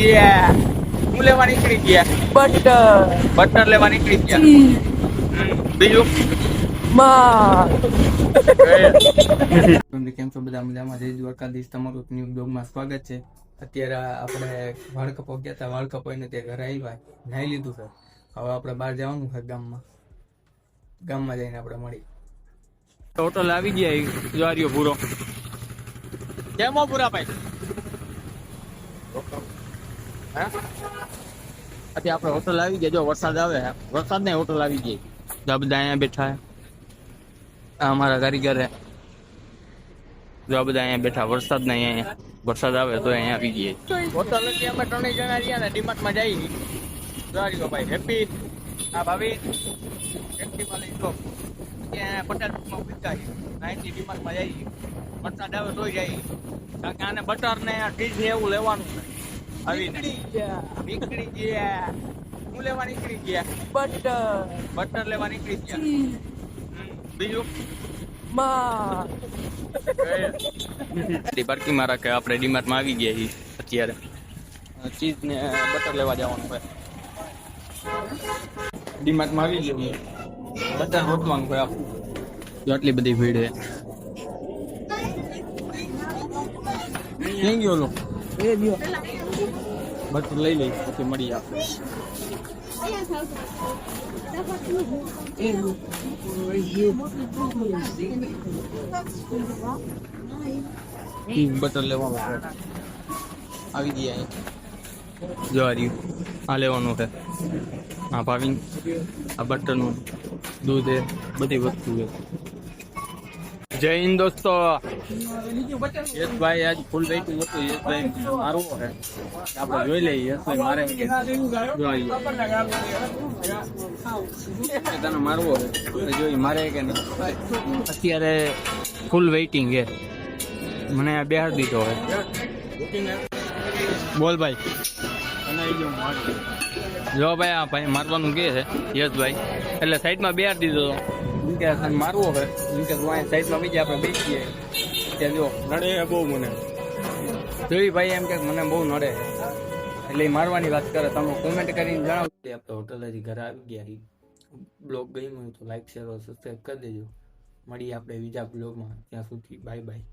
ગયા. હું લેવા નીકળી ગયા? બટર લેવા નીકળી ગયા. બીજું કેમ છો બધા? મજામાં? જય દ્વારકાધીશ. તમારું ન્યૂ બ્લોગમાં સ્વાગત છે. અત્યારે આપણે વાળ કપો ગયા હતા, વાળ કપાઈને તે ઘરે આવ્યા, નાઈ લીધું છે. હવે આપણે બહાર જવાનું છે ગામમાં જઈને આપણે મળી. હોટલ આવી ગયા જ્વારીઓ પૂરો. કેમ હો પૂરા ભાઈ? અત્યારે આપણે હોટલ આવી ગયા. જો વરસાદ આવે, વરસાદ ને હોટલ આવી ગઈ. જો બધા અહીંયા બેઠા છે. આ અમારા કારીગર હે. જો આ બધા અહીંયા બેઠા. વરસાદ ને અહીંયા વરસાદ આવે તો અહીંયા આવી ગઈ હોટલ. અમે 3 જણા રહ્યા ને ડીમાર્ટમાં જઈ. જ્વારીઓ ભાઈ હેપી, આ ભાભી હેપી વાળી તો ત્યાં બટર પીતા નાઈટી ડીમાર્ટમાં જઈ. વરસાદ આવે તોય જઈ. કારણ કે આને બટર ને ચીઝ ને એવું લેવાનું છે. નીકળી ગયા. હું લેવા નીકળી ગયા? બટર લેવા નીકળી ગયા. બીજું પાર્કિંગમાં રાખે. આપણે ડીમાર્ટમાં આવી ગયા છીએ અત્યારે. ચીઝ ને બટર લેવા જવાનું હોય. ડીમાર્ટમાં આવી ગયા. બટર રોટવાનું હોય આખું. આટલી બધી ભીડ છે. ક્યાં ગયો લો? બટર લઈ લઈ પછી મળી આપણે. બટર લેવાનું છે. આવી ગયા જો આ લેવાનું છે. આ ભાવિન આ બટરનું દૂધ છે, બધી વસ્તુ છે. જય હિન્દ દોસ્તો. યશભાઈ આજ ફૂલ વેઇટિંગ હતું. યશભાઈ મારવો છે, આપણે જોઈ લઈએ. યશભાઈ મારે તને મારવો છે, જોઈ મારે કે નહીં. અત્યારે ફૂલ વેઇટિંગ છે. મને બેહાર દીધો હોય. બોલ ભાઈ. જો ભાઈ આ ભાઈ મારવાનું કે છે યશભાઈ, એટલે સાઈડમાં બેહાર દીધો. મારવો હોય સાઈડમાં બીજા આપણે બેસીએ. ત્યાં જો નડે બહુ મને. જોઈ ભાઈ એમ કે મને બહુ નડે, એટલે મારવાની વાત કરે. તમે કોમેન્ટ કરીને જણાવો. આપણે હોટલ હજી ઘરે આવી ગયા. બ્લોગ ગમ્યો તો લાઈક શેર સબસ્ક્રાઈબ કરી દેજો. મળીએ આપણે બીજા બ્લોગમાં. ત્યાં સુધી બાય બાય.